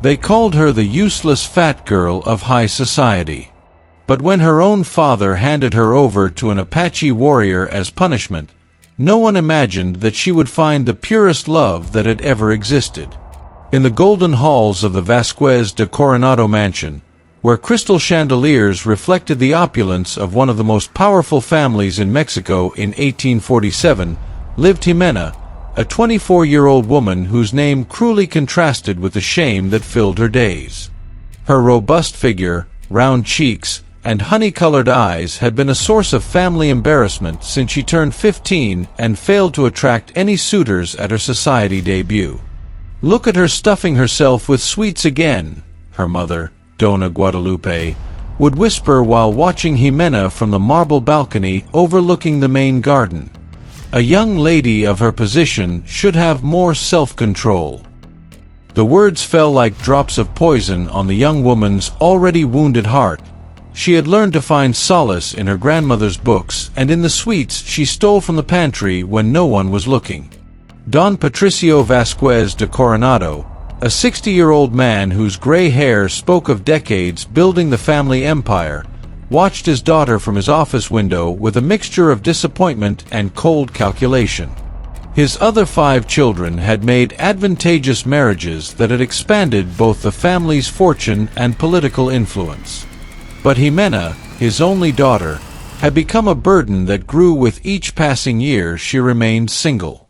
They called her the useless fat girl of high society. But when her own father handed her over to an Apache warrior as punishment, no one imagined that she would find the purest love that had ever existed. In the golden halls of the Vasquez de Coronado mansion, where crystal chandeliers reflected the opulence of one of the most powerful families in Mexico in 1847, lived Jimena, a 24-year-old woman whose name cruelly contrasted with the shame that filled her days. Her robust figure, round cheeks, and honey-colored eyes had been a source of family embarrassment since she turned 15 and failed to attract any suitors at her society debut. "Look at her stuffing herself with sweets again," her mother, Dona Guadalupe, would whisper while watching Jimena from the marble balcony overlooking the main garden. A young lady of her position should have more self-control. The words fell like drops of poison on the young woman's already wounded heart. She had learned to find solace in her grandmother's books and in the sweets she stole from the pantry when no one was looking. Don Patricio Vasquez de Coronado, a 60-year-old man whose gray hair spoke of decades building the family empire, watched his daughter from his office window with a mixture of disappointment and cold calculation. His other 5 children had made advantageous marriages that had expanded both the family's fortune and political influence. But Jimena, his only daughter, had become a burden that grew with each passing year she remained single.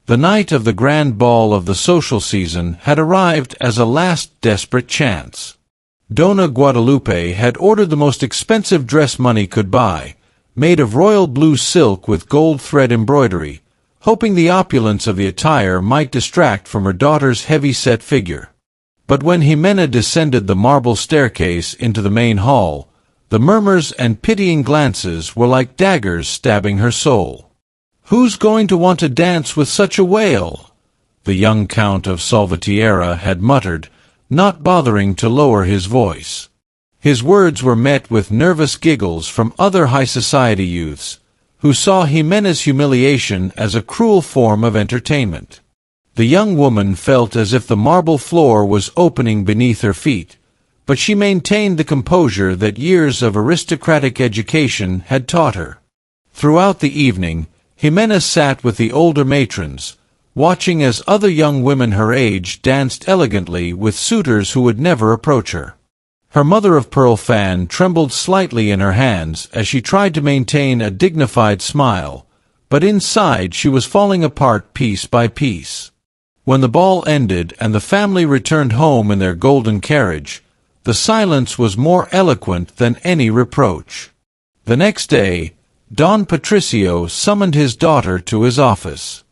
The night of the grand ball of the social season had arrived as a last desperate chance. Dona Guadalupe had ordered the most expensive dress money could buy, made of royal blue silk with gold thread embroidery, hoping the opulence of the attire might distract from her daughter's heavy-set figure. But when Jimena descended the marble staircase into the main hall, the murmurs and pitying glances were like daggers stabbing her soul. "Who's going to want to dance with such a whale?" the young Count of Salvatierra had muttered, not bothering to lower his voice. His words were met with nervous giggles from other high society youths, who saw Jimena's humiliation as a cruel form of entertainment. The young woman felt as if the marble floor was opening beneath her feet, but she maintained the composure that years of aristocratic education had taught her. Throughout the evening, Jimena sat with the older matrons, watching as other young women her age danced elegantly with suitors who would never approach her. Her mother-of-pearl fan trembled slightly in her hands as she tried to maintain a dignified smile, but inside she was falling apart piece by piece. When the ball ended and the family returned home in their golden carriage, the silence was more eloquent than any reproach. The next day, Don Patricio summoned his daughter to his office.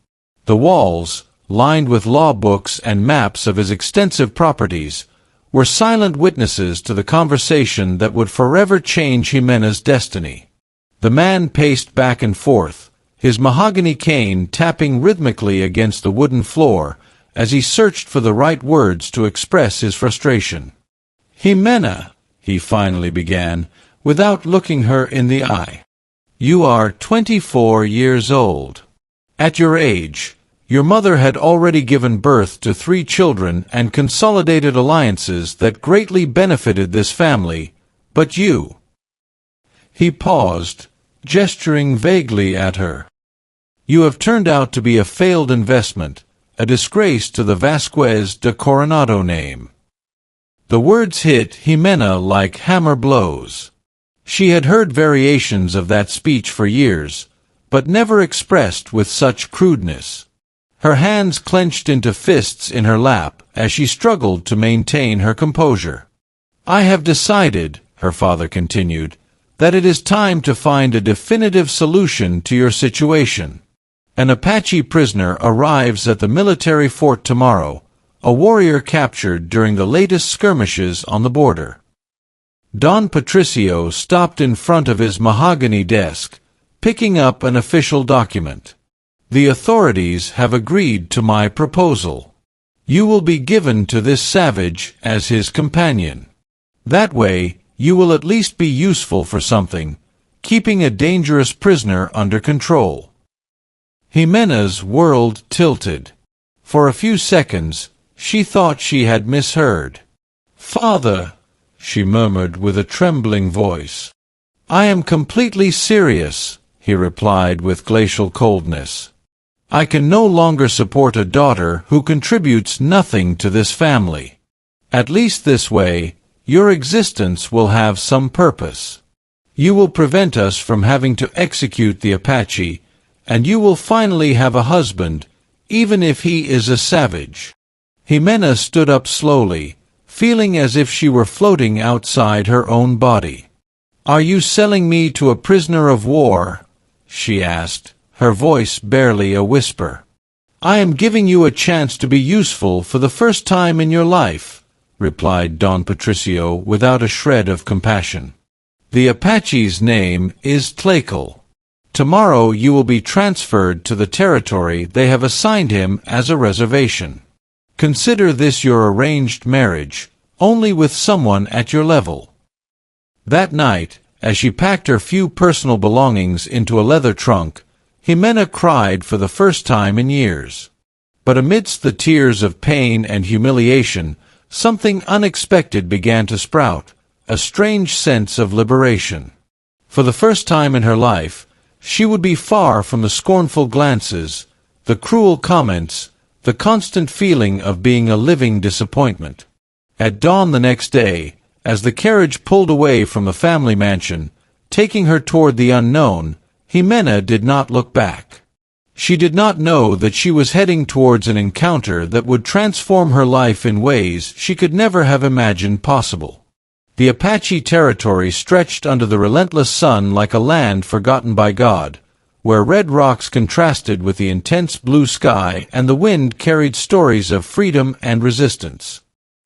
The walls, lined with law books and maps of his extensive properties, were silent witnesses to the conversation that would forever change Jimena's destiny. The man paced back and forth, his mahogany cane tapping rhythmically against the wooden floor, as he searched for the right words to express his frustration. "Jimena," he finally began, without looking her in the eye. "You are 24 years old. At your age, your mother had already given birth to 3 children and consolidated alliances that greatly benefited this family, but you—" He paused, gesturing vaguely at her. "You have turned out to be a failed investment, a disgrace to the Vasquez de Coronado name." The words hit Jimena like hammer blows. She had heard variations of that speech for years, but never expressed with such crudeness. Her hands clenched into fists in her lap as she struggled to maintain her composure. "I have decided," her father continued, "that it is time to find a definitive solution to your situation. An Apache prisoner arrives at the military fort tomorrow, a warrior captured during the latest skirmishes on the border." Don Patricio stopped in front of his mahogany desk, picking up an official document. "The authorities have agreed to my proposal. You will be given to this savage as his companion. That way, you will at least be useful for something, keeping a dangerous prisoner under control." Jimena's world tilted. For a few seconds, she thought she had misheard. "Father," she murmured with a trembling voice. "I am completely serious," he replied with glacial coldness. "I can no longer support a daughter who contributes nothing to this family. At least this way, your existence will have some purpose. You will prevent us from having to execute the Apache, and you will finally have a husband, even if he is a savage." Jimena stood up slowly, feeling as if she were floating outside her own body. "Are you selling me to a prisoner of war?" she asked, her voice barely a whisper. "I am giving you a chance to be useful for the first time in your life," replied Don Patricio without a shred of compassion. "The Apache's name is Tlakel. Tomorrow you will be transferred to the territory they have assigned him as a reservation. Consider this your arranged marriage, only with someone at your level." That night, as she packed her few personal belongings into a leather trunk, Jimena cried for the first time in years. But amidst the tears of pain and humiliation, something unexpected began to sprout, a strange sense of liberation. For the first time in her life, she would be far from the scornful glances, the cruel comments, the constant feeling of being a living disappointment. At dawn the next day, as the carriage pulled away from the family mansion, taking her toward the unknown, Jimena did not look back. She did not know that she was heading towards an encounter that would transform her life in ways she could never have imagined possible. The Apache territory stretched under the relentless sun like a land forgotten by God, where red rocks contrasted with the intense blue sky and the wind carried stories of freedom and resistance.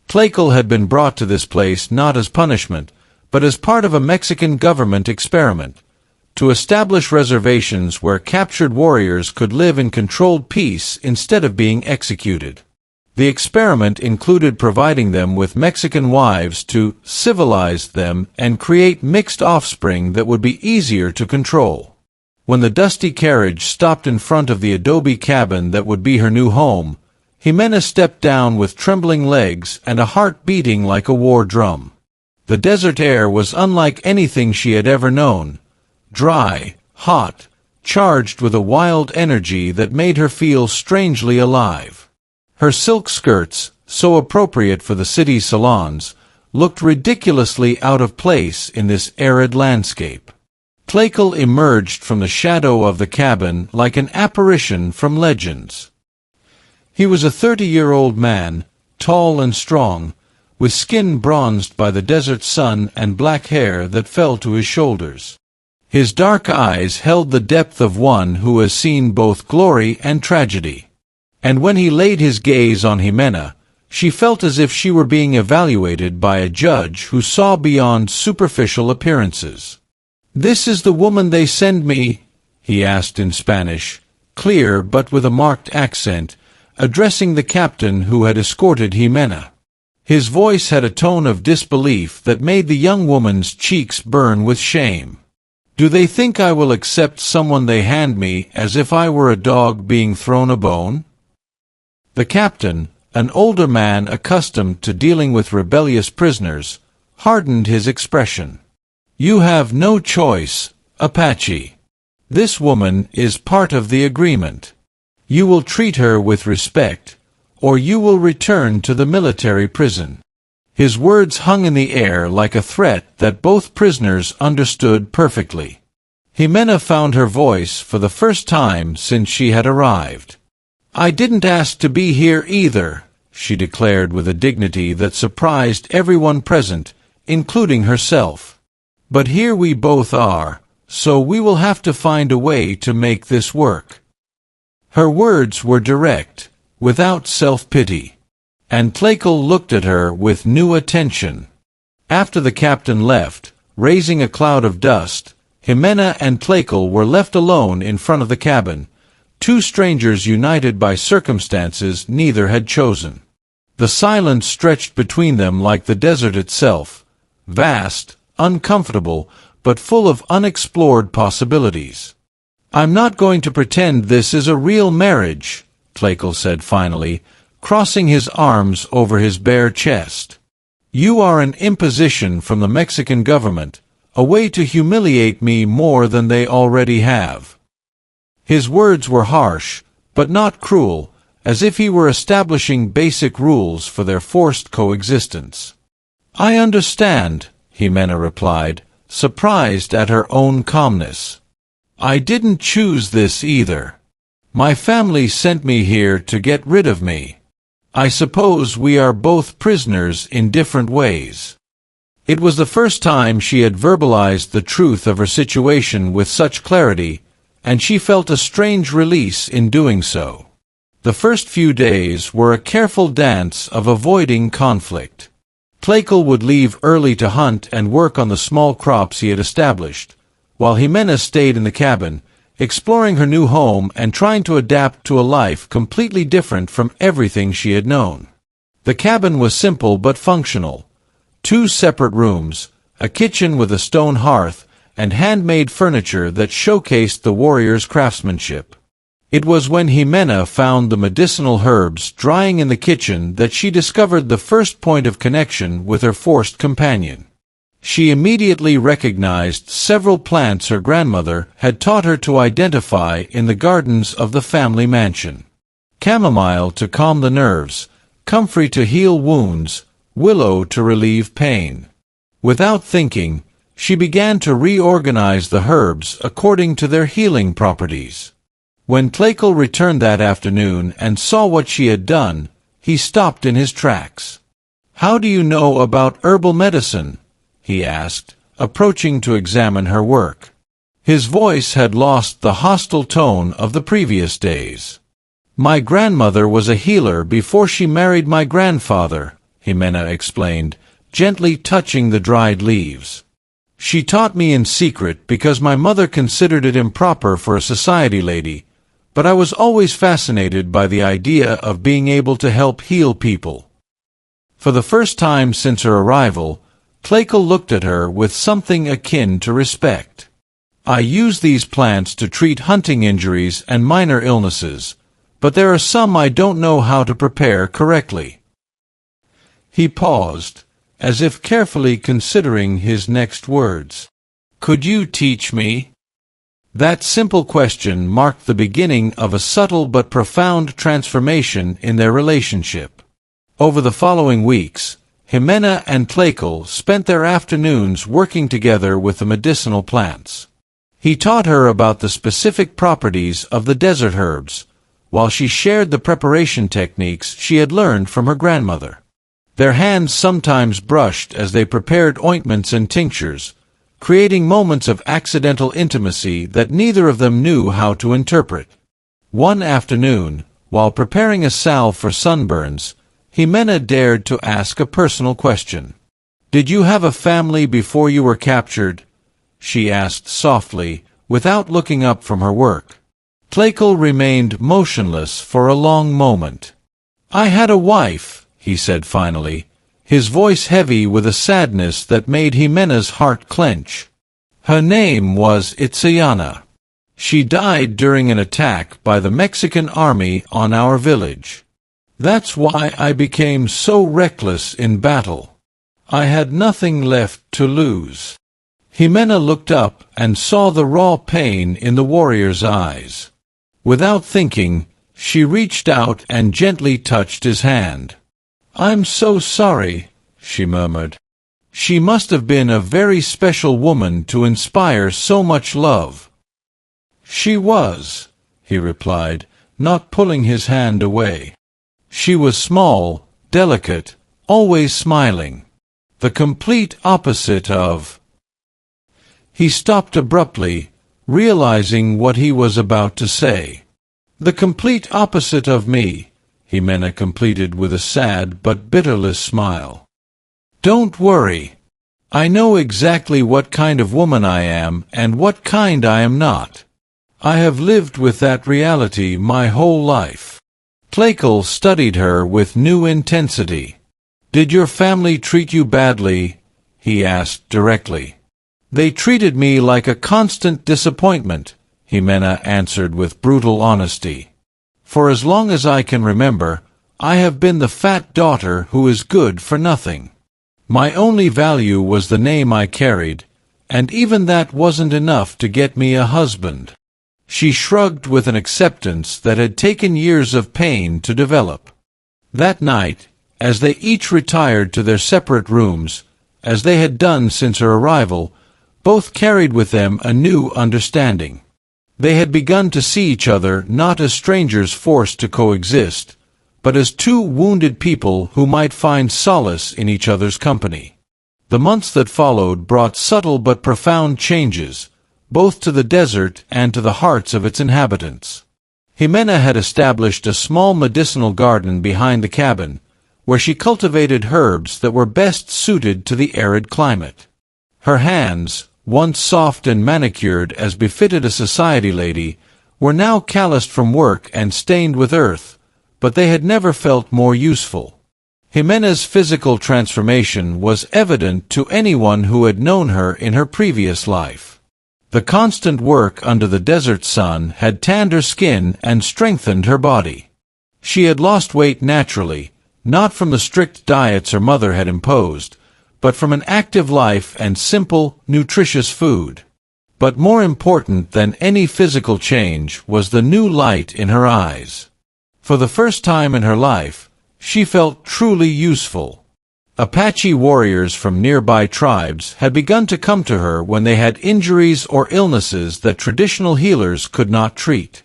Tlakel had been brought to this place not as punishment, but as part of a Mexican government experiment, to establish reservations where captured warriors could live in controlled peace instead of being executed. The experiment included providing them with Mexican wives to civilize them and create mixed offspring that would be easier to control. When the dusty carriage stopped in front of the adobe cabin that would be her new home, Jimena stepped down with trembling legs and a heart beating like a war drum. The desert air was unlike anything she had ever known. Dry, hot, charged with a wild energy that made her feel strangely alive. Her silk skirts, so appropriate for the city's salons, looked ridiculously out of place in this arid landscape. Tlakel emerged from the shadow of the cabin like an apparition from legends. He was a 30-year-old man, tall and strong, with skin bronzed by the desert sun and black hair that fell to his shoulders. His dark eyes held the depth of one who has seen both glory and tragedy. And when he laid his gaze on Jimena, she felt as if she were being evaluated by a judge who saw beyond superficial appearances. "This is the woman they send me?" he asked in Spanish, clear but with a marked accent, addressing the captain who had escorted Jimena. His voice had a tone of disbelief that made the young woman's cheeks burn with shame. "Do they think I will accept someone they hand me as if I were a dog being thrown a bone?" The captain, an older man accustomed to dealing with rebellious prisoners, hardened his expression. "You have no choice, Apache. This woman is part of the agreement. You will treat her with respect, or you will return to the military prison." His words hung in the air like a threat that both prisoners understood perfectly. Jimena found her voice for the first time since she had arrived. "I didn't ask to be here either," she declared with a dignity that surprised everyone present, including herself. "But here we both are, so we will have to find a way to make this work." Her words were direct, without self-pity. And Tlakel looked at her with new attention. After the captain left, raising a cloud of dust, Jimena and Tlakel were left alone in front of the cabin, two strangers united by circumstances neither had chosen. The silence stretched between them like the desert itself, vast, uncomfortable, but full of unexplored possibilities. "I'm not going to pretend this is a real marriage," Tlakel said finally, crossing his arms over his bare chest. You are an imposition from the Mexican government, a way to humiliate me more than they already have." His words were harsh, but not cruel, as if he were establishing basic rules for their forced coexistence. "I understand," Jimena replied, surprised at her own calmness. "I didn't choose this either. My family sent me here to get rid of me. I suppose we are both prisoners in different ways." It was the first time she had verbalized the truth of her situation with such clarity, and she felt a strange release in doing so. The first few days were a careful dance of avoiding conflict. Tlakel would leave early to hunt and work on the small crops he had established, while Jimena stayed in the cabin, exploring her new home and trying to adapt to a life completely different from everything she had known. The cabin was simple but functional. 2 separate rooms, a kitchen with a stone hearth, and handmade furniture that showcased the warrior's craftsmanship. It was when Jimena found the medicinal herbs drying in the kitchen that she discovered the first point of connection with her forced companion. She immediately recognized several plants her grandmother had taught her to identify in the gardens of the family mansion. Chamomile to calm the nerves, comfrey to heal wounds, willow to relieve pain. Without thinking, she began to reorganize the herbs according to their healing properties. When Tlakel returned that afternoon and saw what she had done, he stopped in his tracks. "How do you know about herbal medicine?" he asked, approaching to examine her work. His voice had lost the hostile tone of the previous days. "My grandmother was a healer before she married my grandfather," Jimena explained, gently touching the dried leaves. "She taught me in secret because my mother considered it improper for a society lady, but I was always fascinated by the idea of being able to help heal people." For the first time since her arrival, Tlakel looked at her with something akin to respect. "I use these plants to treat hunting injuries and minor illnesses, but there are some I don't know how to prepare correctly." He paused, as if carefully considering his next words. "Could you teach me?" That simple question marked the beginning of a subtle but profound transformation in their relationship. Over the following weeks, Jimena and Tlakel spent their afternoons working together with the medicinal plants. He taught her about the specific properties of the desert herbs, while she shared the preparation techniques she had learned from her grandmother. Their hands sometimes brushed as they prepared ointments and tinctures, creating moments of accidental intimacy that neither of them knew how to interpret. One afternoon, while preparing a salve for sunburns, Jimena dared to ask a personal question. "Did you have a family before you were captured?" she asked softly, without looking up from her work. Tlakel remained motionless for a long moment. "I had a wife," he said finally, his voice heavy with a sadness that made Jimena's heart clench. "Her name was Itzayana. She died during an attack by the Mexican army on our village. That's why I became so reckless in battle. I had nothing left to lose." Jimena looked up and saw the raw pain in the warrior's eyes. Without thinking, she reached out and gently touched his hand. "I'm so sorry," she murmured. "She must have been a very special woman to inspire so much love." "She was," he replied, not pulling his hand away. "She was small, delicate, always smiling. The complete opposite of—" He stopped abruptly, realizing what he was about to say. "The complete opposite of me," Jimena completed with a sad but bitterless smile. "Don't worry. I know exactly what kind of woman I am and what kind I am not. I have lived with that reality my whole life." Tlakel studied her with new intensity. "Did your family treat you badly?" he asked directly. "They treated me like a constant disappointment," Jimena answered with brutal honesty. "For as long as I can remember, I have been the fat daughter who is good for nothing. My only value was the name I carried, and even that wasn't enough to get me a husband." She shrugged with an acceptance that had taken years of pain to develop. That night, as they each retired to their separate rooms, as they had done since her arrival, both carried with them a new understanding. They had begun to see each other not as strangers forced to coexist, but as two wounded people who might find solace in each other's company. The months that followed brought subtle but profound changes, both to the desert and to the hearts of its inhabitants. Jimena had established a small medicinal garden behind the cabin, where she cultivated herbs that were best suited to the arid climate. Her hands, once soft and manicured as befitted a society lady, were now calloused from work and stained with earth, but they had never felt more useful. Jimena's physical transformation was evident to anyone who had known her in her previous life. The constant work under the desert sun had tanned her skin and strengthened her body. She had lost weight naturally, not from the strict diets her mother had imposed, but from an active life and simple, nutritious food. But more important than any physical change was the new light in her eyes. For the first time in her life, she felt truly useful. Apache warriors from nearby tribes had begun to come to her when they had injuries or illnesses that traditional healers could not treat.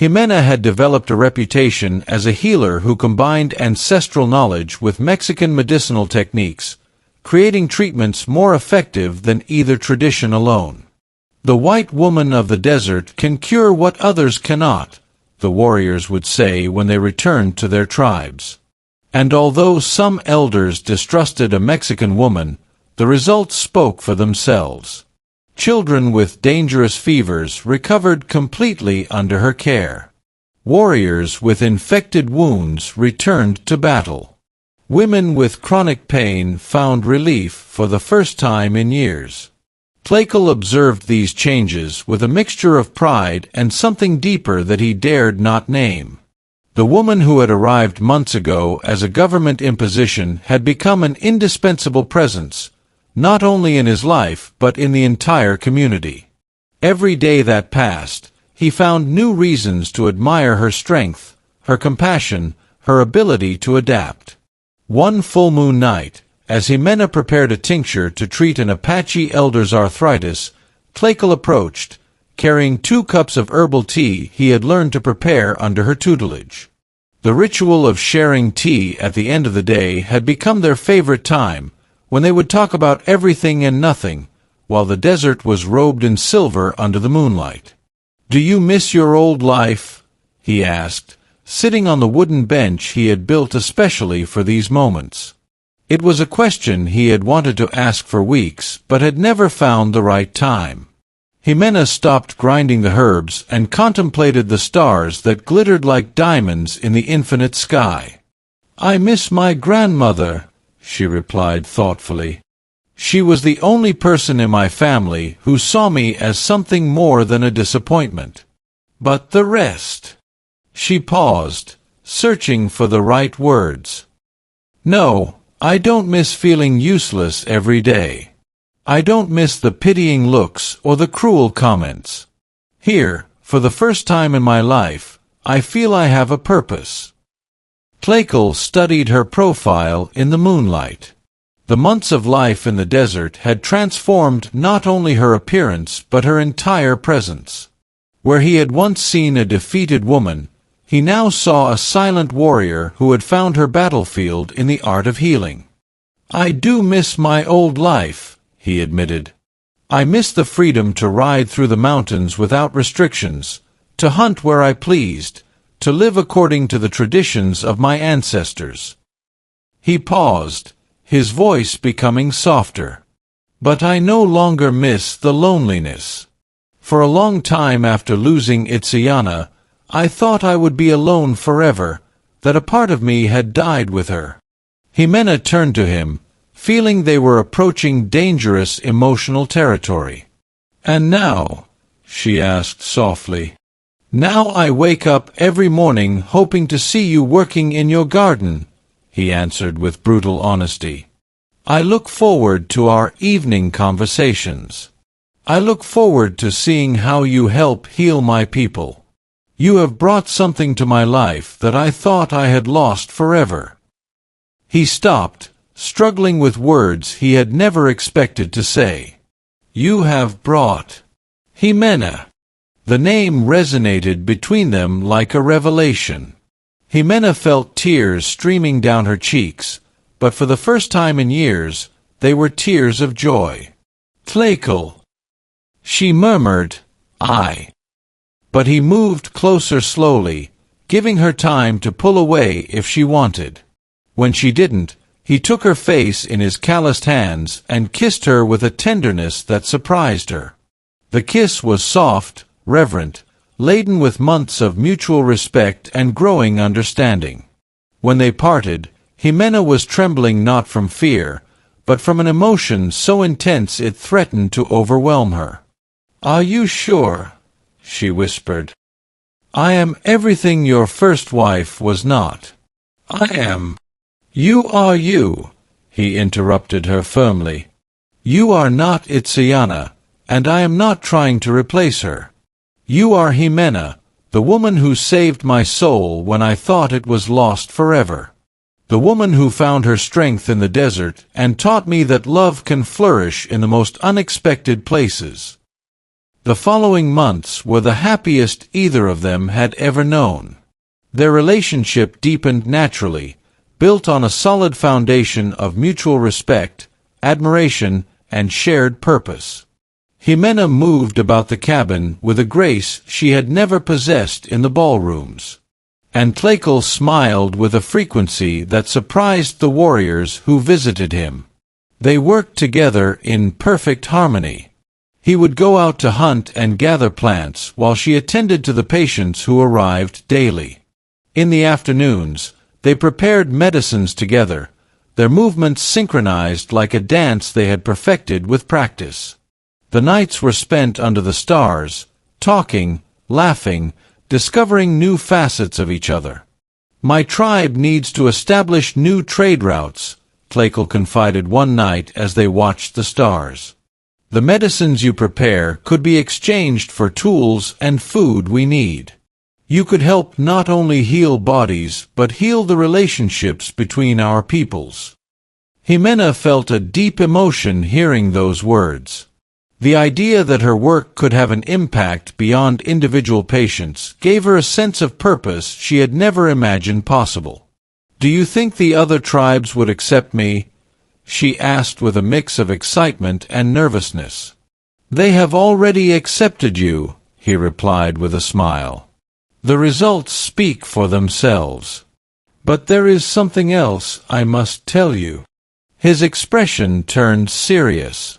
Jimena had developed a reputation as a healer who combined ancestral knowledge with Mexican medicinal techniques, creating treatments more effective than either tradition alone. "The white woman of the desert can cure what others cannot," the warriors would say when they returned to their tribes. And although some elders distrusted a Mexican woman, the results spoke for themselves. Children with dangerous fevers recovered completely under her care. Warriors with infected wounds returned to battle. Women with chronic pain found relief for the first time in years. Tlakel observed these changes with a mixture of pride and something deeper that he dared not name. The woman who had arrived months ago as a government imposition had become an indispensable presence, not only in his life but in the entire community. Every day that passed, he found new reasons to admire her strength, her compassion, her ability to adapt. One full moon night, as Jimena prepared a tincture to treat an Apache elder's arthritis, Tlakel approached, carrying 2 cups of herbal tea he had learned to prepare under her tutelage. The ritual of sharing tea at the end of the day had become their favorite time, when they would talk about everything and nothing, while the desert was robed in silver under the moonlight. "Do you miss your old life?" he asked, sitting on the wooden bench he had built especially for these moments. It was a question he had wanted to ask for weeks, but had never found the right time. Jimena stopped grinding the herbs and contemplated the stars that glittered like diamonds in the infinite sky. "I miss my grandmother," she replied thoughtfully. "She was the only person in my family who saw me as something more than a disappointment. But the rest—" She paused, searching for the right words. "No, I don't miss feeling useless every day. I don't miss the pitying looks or the cruel comments. Here, for the first time in my life, I feel I have a purpose." Tlakel studied her profile in the moonlight. The months of life in the desert had transformed not only her appearance but her entire presence. Where he had once seen a defeated woman, he now saw a silent warrior who had found her battlefield in the art of healing. "I do miss my old life," he admitted. "I miss the freedom to ride through the mountains without restrictions, to hunt where I pleased, to live according to the traditions of my ancestors." He paused, his voice becoming softer. "But I no longer miss the loneliness. For a long time after losing Itzayana, I thought I would be alone forever, that a part of me had died with her." Jimena turned to him, feeling they were approaching dangerous emotional territory. "And now?" she asked softly. "Now I wake up every morning hoping to see you working in your garden," he answered with brutal honesty. I look forward to our evening conversations. I look forward to seeing how you help heal my people. You have brought something to my life that I thought I had lost forever." He stopped, struggling with words he had never expected to say. "You have brought Jimena." The name resonated between them like a revelation. Jimena felt tears streaming down her cheeks, but for the first time in years, they were tears of joy. "Tlakel," she murmured, "I." But he moved closer slowly, giving her time to pull away if she wanted. When she didn't, he took her face in his calloused hands and kissed her with a tenderness that surprised her. The kiss was soft, reverent, laden with months of mutual respect and growing understanding. When they parted, Jimena was trembling not from fear, but from an emotion so intense it threatened to overwhelm her. "Are you sure?" she whispered. "I am everything your first wife was not." "I am." "You are you," he interrupted her firmly. "You are not Itzayana, and I am not trying to replace her. You are Jimena, the woman who saved my soul when I thought it was lost forever. The woman who found her strength in the desert and taught me that love can flourish in the most unexpected places." The following months were the happiest either of them had ever known. Their relationship deepened naturally, built on a solid foundation of mutual respect, admiration, and shared purpose. Jimena moved about the cabin with a grace she had never possessed in the ballrooms. And Tlakel smiled with a frequency that surprised the warriors who visited him. They worked together in perfect harmony. He would go out to hunt and gather plants while she attended to the patients who arrived daily. In the afternoons, they prepared medicines together, their movements synchronized like a dance they had perfected with practice. The nights were spent under the stars, talking, laughing, discovering new facets of each other. "My tribe needs to establish new trade routes," Tlakel confided one night as they watched the stars. "The medicines you prepare could be exchanged for tools and food we need. You could help not only heal bodies, but heal the relationships between our peoples." Jimena felt a deep emotion hearing those words. The idea that her work could have an impact beyond individual patients gave her a sense of purpose she had never imagined possible. "Do you think the other tribes would accept me?" she asked with a mix of excitement and nervousness. "They have already accepted you," he replied with a smile. "The results speak for themselves. But there is something else I must tell you." His expression turned serious.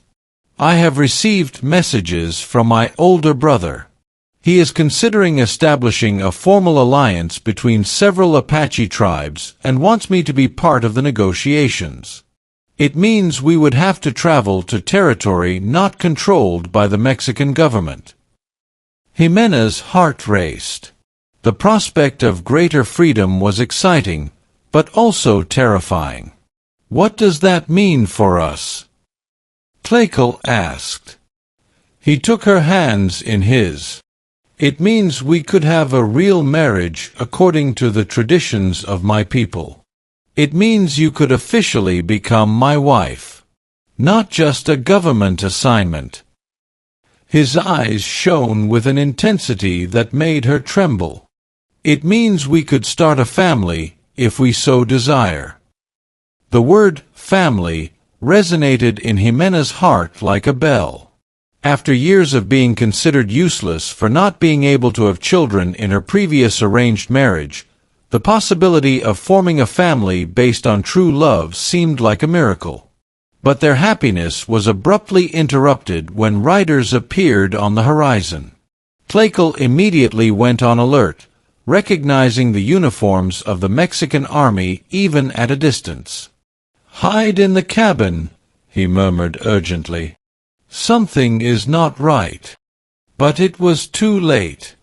"I have received messages from my older brother. He is considering establishing a formal alliance between several Apache tribes and wants me to be part of the negotiations. It means we would have to travel to territory not controlled by the Mexican government." Jimena's heart raced. The prospect of greater freedom was exciting, but also terrifying. "What does that mean for us?" Tlakel asked. He took her hands in his. "It means we could have a real marriage according to the traditions of my people. It means you could officially become my wife. Not just a government assignment." His eyes shone with an intensity that made her tremble. "It means we could start a family, if we so desire." The word family resonated in Jimena's heart like a bell. After years of being considered useless for not being able to have children in her previous arranged marriage, the possibility of forming a family based on true love seemed like a miracle. But their happiness was abruptly interrupted when riders appeared on the horizon. Tlakel immediately went on alert, recognizing the uniforms of the Mexican army even at a distance. "Hide in the cabin," he murmured urgently. "Something is not right." But it was too late.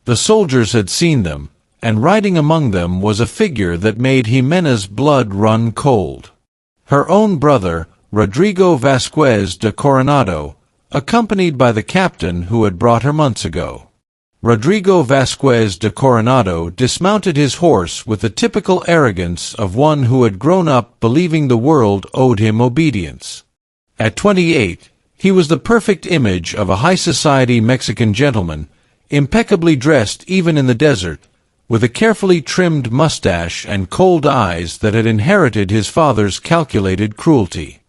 The soldiers had seen them, and riding among them was a figure that made Jimena's blood run cold. Her own brother, Rodrigo Vasquez de Coronado, accompanied by the captain who had brought her months ago. Rodrigo Vasquez de Coronado dismounted his horse with the typical arrogance of one who had grown up believing the world owed him obedience. At 28, he was the perfect image of a high-society Mexican gentleman, impeccably dressed even in the desert, with a carefully trimmed mustache and cold eyes that had inherited his father's calculated cruelty.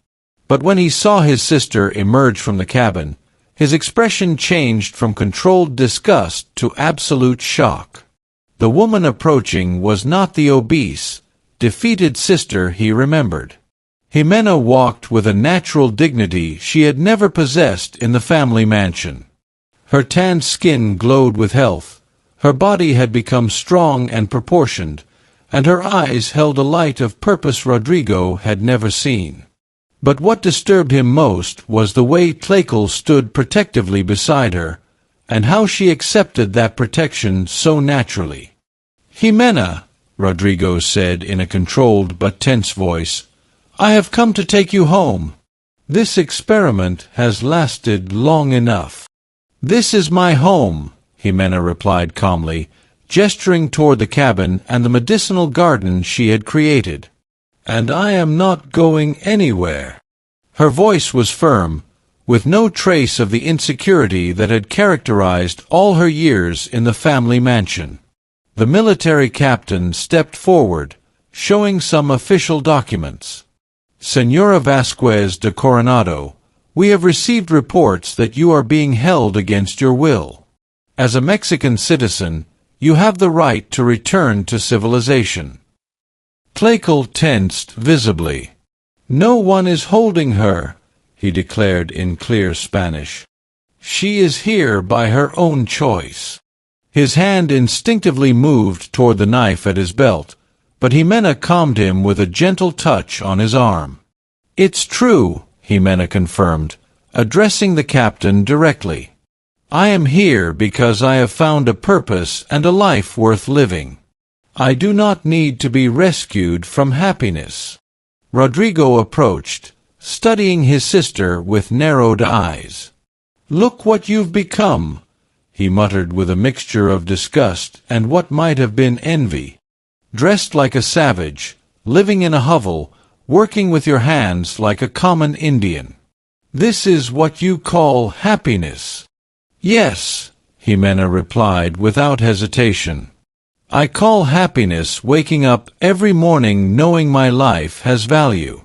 But when he saw his sister emerge from the cabin, his expression changed from controlled disgust to absolute shock. The woman approaching was not the obese, defeated sister he remembered. Jimena walked with a natural dignity she had never possessed in the family mansion. Her tanned skin glowed with health, her body had become strong and proportioned, and her eyes held a light of purpose Rodrigo had never seen. But what disturbed him most was the way Tlakel stood protectively beside her, and how she accepted that protection so naturally. "Jimena," Rodrigo said in a controlled but tense voice, "I have come to take you home. This experiment has lasted long enough." "This is my home," Jimena replied calmly, gesturing toward the cabin and the medicinal garden she had created. "And I am not going anywhere." Her voice was firm, with no trace of the insecurity that had characterized all her years in the family mansion. The military captain stepped forward, showing some official documents. "Señora Vasquez de Coronado, we have received reports that you are being held against your will. As a Mexican citizen, you have the right to return to civilization." Tlakel tensed visibly. "No one is holding her," he declared in clear Spanish. "She is here by her own choice." His hand instinctively moved toward the knife at his belt, but Jimena calmed him with a gentle touch on his arm. "It's true," Jimena confirmed, addressing the captain directly. "I am here because I have found a purpose and a life worth living. I do not need to be rescued from happiness." Rodrigo approached, studying his sister with narrowed eyes. "Look what you've become," he muttered with a mixture of disgust and what might have been envy. "Dressed like a savage, living in a hovel, working with your hands like a common Indian. This is what you call happiness?" "Yes," Jimena replied without hesitation. "I call happiness waking up every morning knowing my life has value.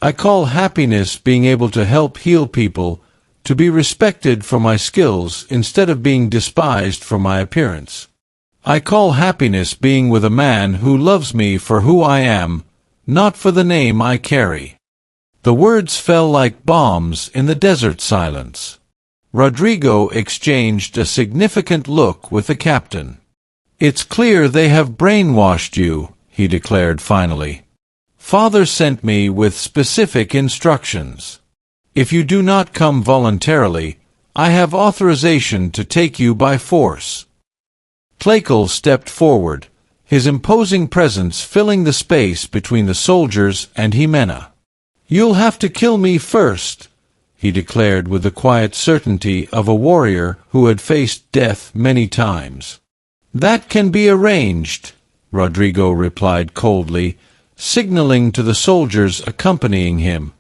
I call happiness being able to help heal people, to be respected for my skills instead of being despised for my appearance. I call happiness being with a man who loves me for who I am, not for the name I carry." The words fell like bombs in the desert silence. Rodrigo exchanged a significant look with the captain. "It's clear they have brainwashed you," he declared finally. "Father sent me with specific instructions. If you do not come voluntarily, I have authorization to take you by force." Tlakel stepped forward, his imposing presence filling the space between the soldiers and Jimena. "You'll have to kill me first," he declared with the quiet certainty of a warrior who had faced death many times. "That can be arranged," Rodrigo replied coldly, signaling to the soldiers accompanying him.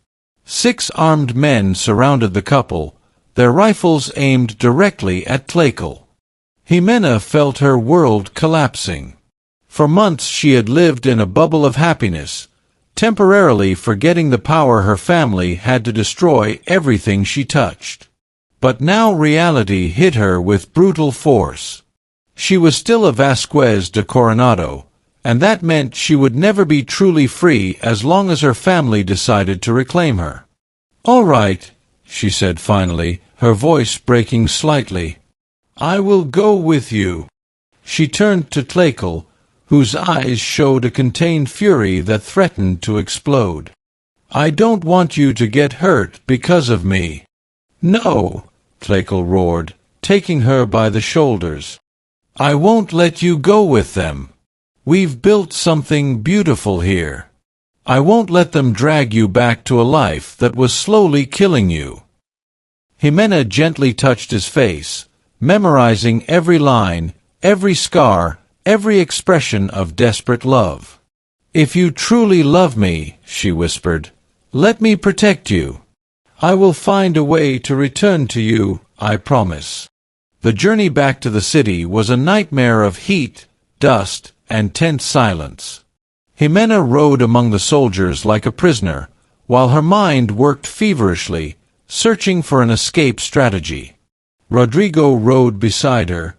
6 armed men surrounded the couple, their rifles aimed directly at Tlakel. Jimena felt her world collapsing. For months she had lived in a bubble of happiness, temporarily forgetting the power her family had to destroy everything she touched. But now reality hit her with brutal force. She was still a Vasquez de Coronado, and that meant she would never be truly free as long as her family decided to reclaim her. "All right," she said finally, her voice breaking slightly. "I will go with you." She turned to Tlakel, whose eyes showed a contained fury that threatened to explode. "I don't want you to get hurt because of me." "No," Tlakel roared, taking her by the shoulders. "I won't let you go with them. We've built something beautiful here. I won't let them drag you back to a life that was slowly killing you." Jimena gently touched his face, memorizing every line, every scar, every expression of desperate love. "If you truly love me," she whispered, "let me protect you. I will find a way to return to you, I promise." The journey back to the city was a nightmare of heat, dust, and tense silence. Jimena rode among the soldiers like a prisoner, while her mind worked feverishly, searching for an escape strategy. Rodrigo rode beside her,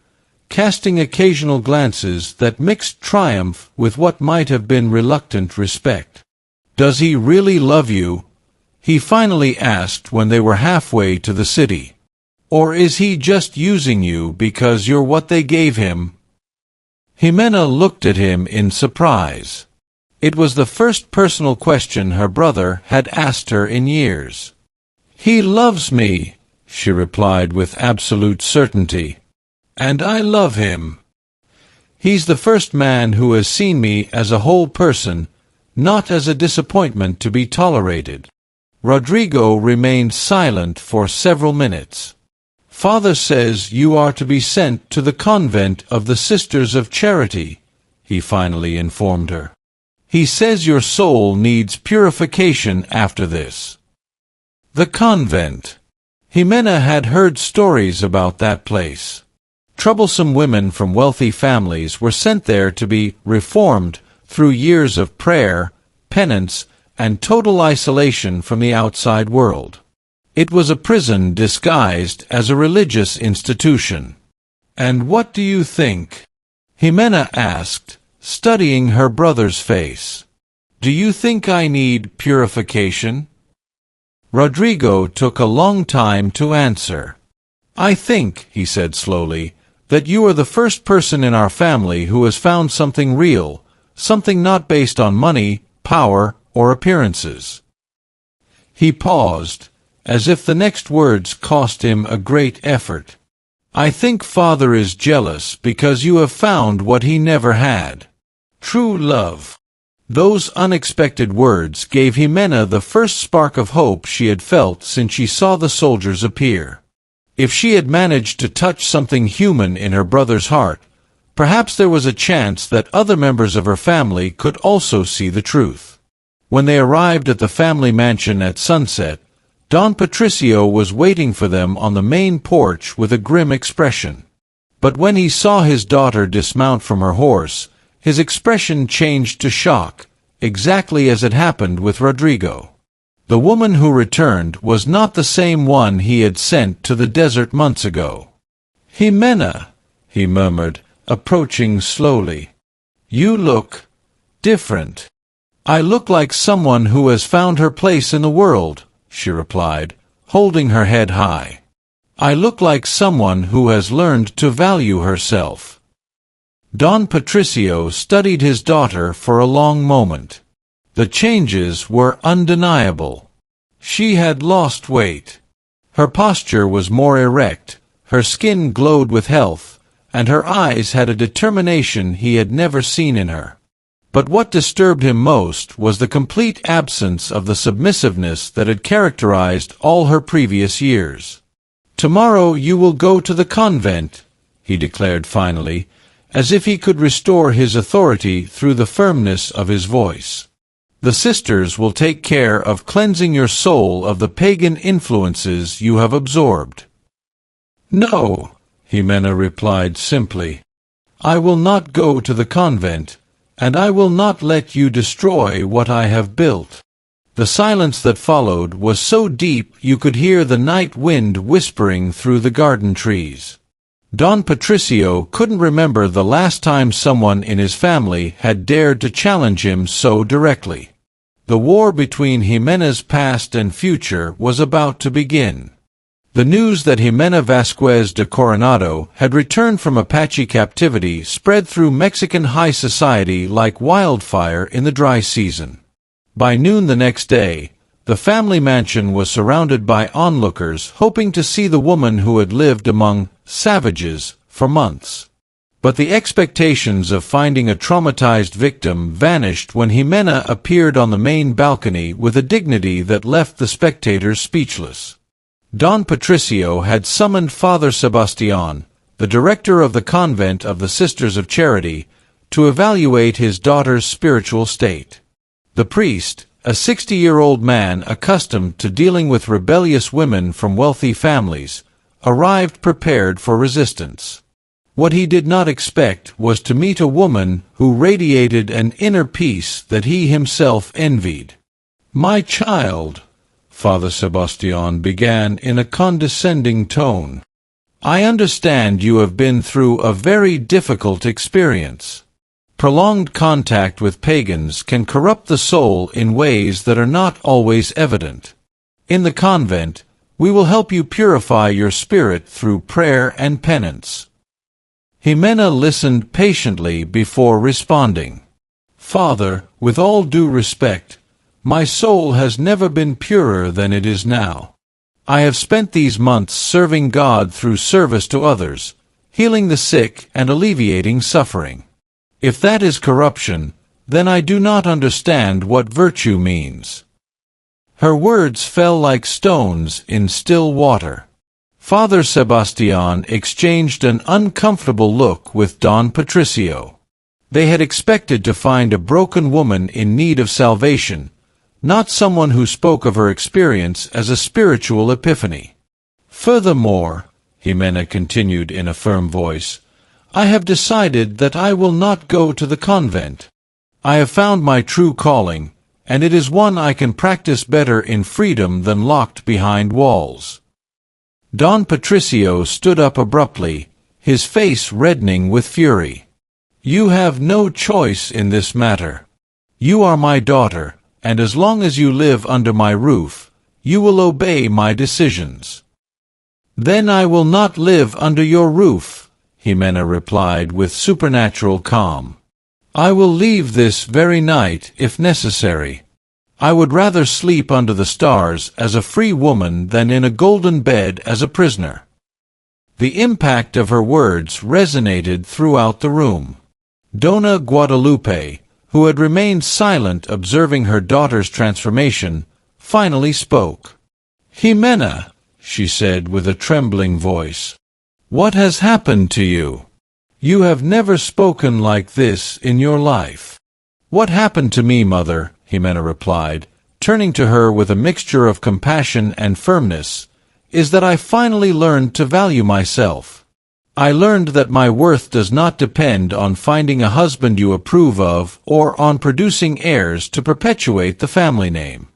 casting occasional glances that mixed triumph with what might have been reluctant respect. "Does he really love you?" he finally asked when they were halfway to the city. "Or is he just using you because you're what they gave him?" Jimena looked at him in surprise. It was the first personal question her brother had asked her in years. "He loves me," she replied with absolute certainty. "And I love him. He's the first man who has seen me as a whole person, not as a disappointment to be tolerated." Rodrigo remained silent for several minutes. "Father says you are to be sent to the convent of the Sisters of Charity," he finally informed her. "He says your soul needs purification after this." The convent. Jimena had heard stories about that place. Troublesome women from wealthy families were sent there to be reformed through years of prayer, penance, and total isolation from the outside world. It was a prison disguised as a religious institution. "And what do you think?" Jimena asked, studying her brother's face. "Do you think I need purification?" Rodrigo took a long time to answer. "I think," he said slowly, "that you are the first person in our family who has found something real, something not based on money, power, or appearances." He paused, as if the next words cost him a great effort. "I think Father is jealous because you have found what he never had. True love." Those unexpected words gave Jimena the first spark of hope she had felt since she saw the soldiers appear. If she had managed to touch something human in her brother's heart, perhaps there was a chance that other members of her family could also see the truth. When they arrived at the family mansion at sunset, Don Patricio was waiting for them on the main porch with a grim expression. But when he saw his daughter dismount from her horse, his expression changed to shock, exactly as it happened with Rodrigo. The woman who returned was not the same one he had sent to the desert months ago. "Jimena," he murmured, approaching slowly. "You look different." "I look like someone who has found her place in the world," she replied, holding her head high. "I look like someone who has learned to value herself." Don Patricio studied his daughter for a long moment. The changes were undeniable. She had lost weight. Her posture was more erect, her skin glowed with health, and her eyes had a determination he had never seen in her. But what disturbed him most was the complete absence of the submissiveness that had characterized all her previous years. "Tomorrow you will go to the convent," he declared finally, as if he could restore his authority through the firmness of his voice. "The sisters will take care of cleansing your soul of the pagan influences you have absorbed." "No," Jimena replied simply. "I will not go to the convent, and I will not let you destroy what I have built." The silence that followed was so deep you could hear the night wind whispering through the garden trees. Don Patricio couldn't remember the last time someone in his family had dared to challenge him so directly. The war between Jimena's past and future was about to begin. The news that Jimena Vasquez de Coronado had returned from Apache captivity spread through Mexican high society like wildfire in the dry season. By noon the next day, the family mansion was surrounded by onlookers hoping to see the woman who had lived among savages for months. But the expectations of finding a traumatized victim vanished when Jimena appeared on the main balcony with a dignity that left the spectators speechless. Don Patricio had summoned Father Sebastian, the director of the convent of the Sisters of Charity, to evaluate his daughter's spiritual state. The priest, a 60-year-old man accustomed to dealing with rebellious women from wealthy families, arrived prepared for resistance. What he did not expect was to meet a woman who radiated an inner peace that he himself envied. "My child," Father Sebastian began in a condescending tone, "I understand you have been through a very difficult experience. Prolonged contact with pagans can corrupt the soul in ways that are not always evident. In the convent, we will help you purify your spirit through prayer and penance." Jimena listened patiently before responding. "Father, with all due respect, my soul has never been purer than it is now. I have spent these months serving God through service to others, healing the sick and alleviating suffering. If that is corruption, then I do not understand what virtue means." Her words fell like stones in still water. Father Sebastian exchanged an uncomfortable look with Don Patricio. They had expected to find a broken woman in need of salvation, not someone who spoke of her experience as a spiritual epiphany. "Furthermore," Jimena continued in a firm voice, "I have decided that I will not go to the convent. I have found my true calling, and it is one I can practice better in freedom than locked behind walls." Don Patricio stood up abruptly, his face reddening with fury. "You have no choice in this matter. You are my daughter, and as long as you live under my roof, you will obey my decisions." "Then I will not live under your roof," Jimena replied with supernatural calm. "I will leave this very night if necessary. I would rather sleep under the stars as a free woman than in a golden bed as a prisoner." The impact of her words resonated throughout the room. Dona Guadalupe, who had remained silent observing her daughter's transformation, finally spoke. "Jimena," she said with a trembling voice, "what has happened to you? You have never spoken like this in your life." "What happened to me, mother?" Jimena replied, turning to her with a mixture of compassion and firmness, "is that I finally learned to value myself. I learned that my worth does not depend on finding a husband you approve of or on producing heirs to perpetuate the family name.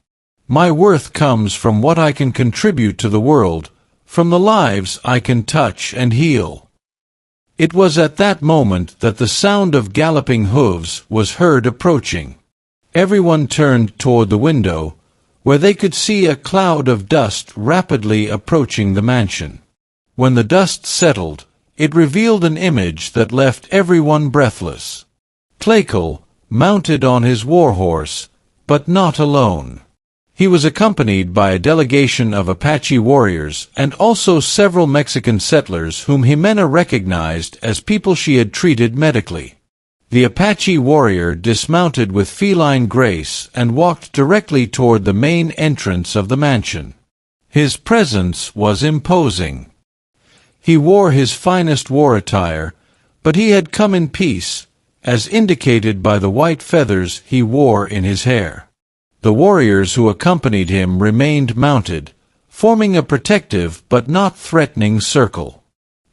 My worth comes from what I can contribute to the world, from the lives I can touch and heal." It was at that moment that the sound of galloping hooves was heard approaching. Everyone turned toward the window, where they could see a cloud of dust rapidly approaching the mansion. When the dust settled, it revealed an image that left everyone breathless. Tlakel, mounted on his warhorse, but not alone. He was accompanied by a delegation of Apache warriors and also several Mexican settlers whom Jimena recognized as people she had treated medically. The Apache warrior dismounted with feline grace and walked directly toward the main entrance of the mansion. His presence was imposing. He wore his finest war attire, but he had come in peace, as indicated by the white feathers he wore in his hair. The warriors who accompanied him remained mounted, forming a protective but not threatening circle.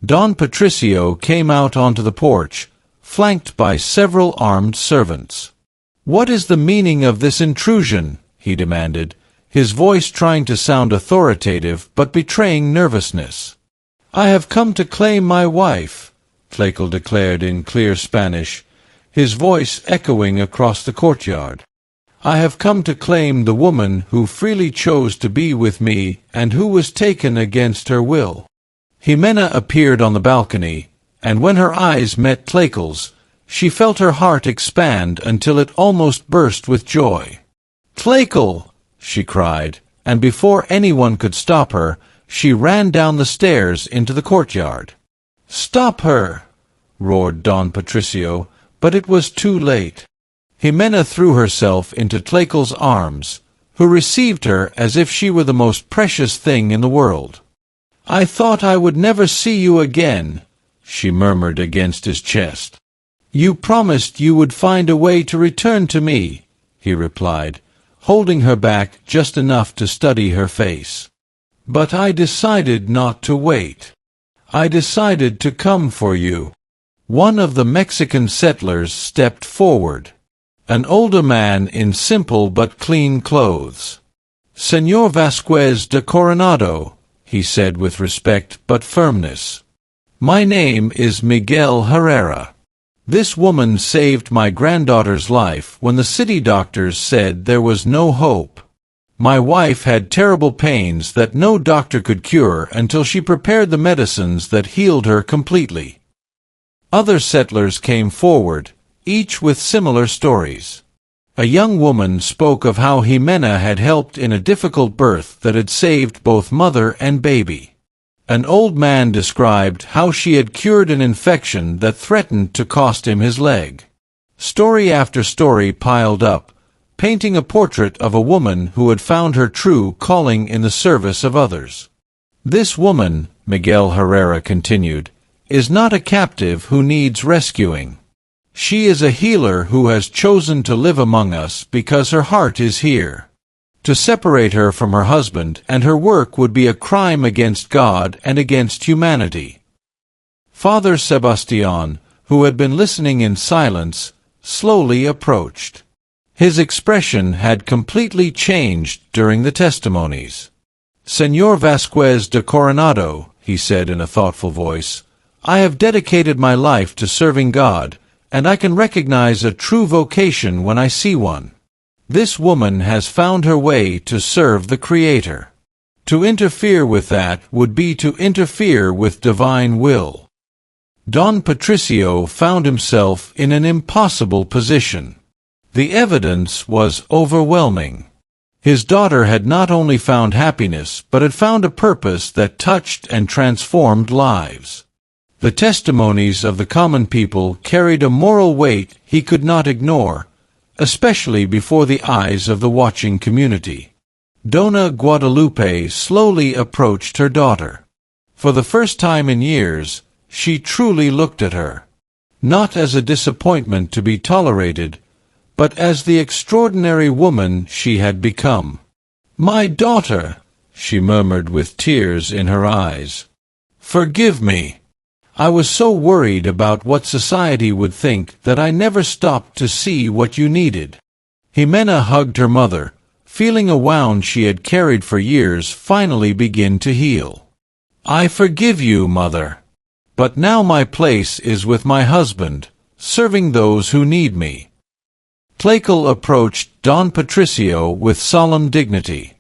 Don Patricio came out onto the porch, flanked by several armed servants. "What is the meaning of this intrusion?" he demanded, his voice trying to sound authoritative but betraying nervousness. "I have come to claim my wife," Tlakel declared in clear Spanish, his voice echoing across the courtyard. "I have come to claim the woman who freely chose to be with me and who was taken against her will." Jimena appeared on the balcony, and when her eyes met Tlakel's, she felt her heart expand until it almost burst with joy. "Tlakel!" she cried, and before anyone could stop her, she ran down the stairs into the courtyard. "Stop her!" roared Don Patricio, but it was too late. Jimena threw herself into Tlakel's arms, who received her as if she were the most precious thing in the world. "I thought I would never see you again," she murmured against his chest. "You promised you would find a way to return to me," he replied, holding her back just enough to study her face. "But I decided not to wait. I decided to come for you." One of the Mexican settlers stepped forward. An older man in simple but clean clothes. "Señor Vasquez de Coronado," he said with respect but firmness. "My name is Miguel Herrera. This woman saved my granddaughter's life when the city doctors said there was no hope. My wife had terrible pains that no doctor could cure until she prepared the medicines that healed her completely." Other settlers came forward, each with similar stories. A young woman spoke of how Jimena had helped in a difficult birth that had saved both mother and baby. An old man described how she had cured an infection that threatened to cost him his leg. Story after story piled up, painting a portrait of a woman who had found her true calling in the service of others. "This woman," Miguel Herrera continued, "is not a captive who needs rescuing. She is a healer who has chosen to live among us because her heart is here. To separate her from her husband and her work would be a crime against God and against humanity." Father Sebastian, who had been listening in silence, slowly approached. His expression had completely changed during the testimonies. "Señor Vasquez de Coronado," he said in a thoughtful voice, "I have dedicated my life to serving God, and I can recognize a true vocation when I see one. This woman has found her way to serve the Creator. To interfere with that would be to interfere with divine will." Don Patricio found himself in an impossible position. The evidence was overwhelming. His daughter had not only found happiness, but had found a purpose that touched and transformed lives. The testimonies of the common people carried a moral weight he could not ignore, especially before the eyes of the watching community. Dona Guadalupe slowly approached her daughter. For the first time in years, she truly looked at her, not as a disappointment to be tolerated, but as the extraordinary woman she had become. "My daughter," she murmured with tears in her eyes. "Forgive me. I was so worried about what society would think that I never stopped to see what you needed." Jimena hugged her mother, feeling a wound she had carried for years finally begin to heal. "I forgive you, Mother. But now my place is with my husband, serving those who need me." Tlakel approached Don Patricio with solemn dignity.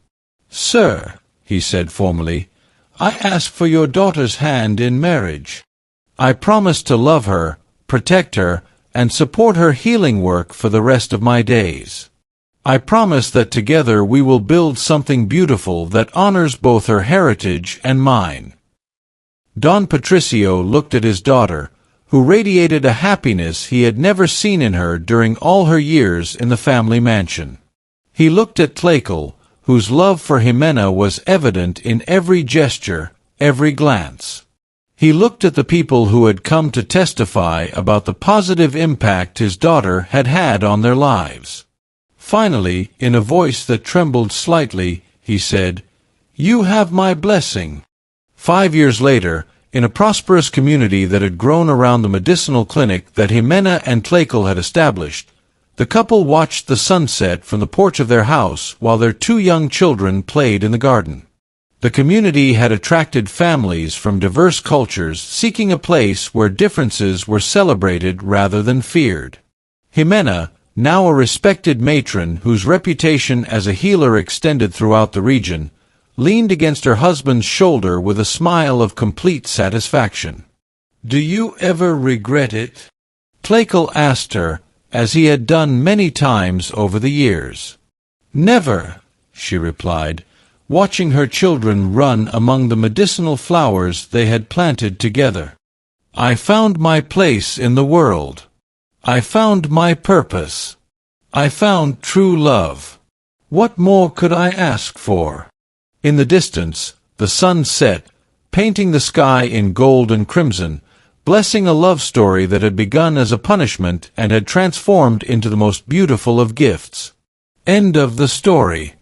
"Sir," he said formally, "I ask for your daughter's hand in marriage. I promise to love her, protect her, and support her healing work for the rest of my days. I promise that together we will build something beautiful that honors both her heritage and mine." Don Patricio looked at his daughter, who radiated a happiness he had never seen in her during all her years in the family mansion. He looked at Tlakel, whose love for Jimena was evident in every gesture, every glance. He looked at the people who had come to testify about the positive impact his daughter had had on their lives. Finally, in a voice that trembled slightly, he said, "You have my blessing." 5 years later, in a prosperous community that had grown around the medicinal clinic that Jimena and Tlakel had established, the couple watched the sunset from the porch of their house while their 2 young children played in the garden. The community had attracted families from diverse cultures seeking a place where differences were celebrated rather than feared. Jimena, now a respected matron whose reputation as a healer extended throughout the region, leaned against her husband's shoulder with a smile of complete satisfaction. "Do you ever regret it?" Tlakel asked her, as he had done many times over the years. "Never," she replied, watching her children run among the medicinal flowers they had planted together. I found my place in the world. I found my purpose. I found true love. What more could I ask for? In the distance, the sun set, painting the sky in gold and crimson, blessing a love story that had begun as a punishment and had transformed into the most beautiful of gifts. End of the story.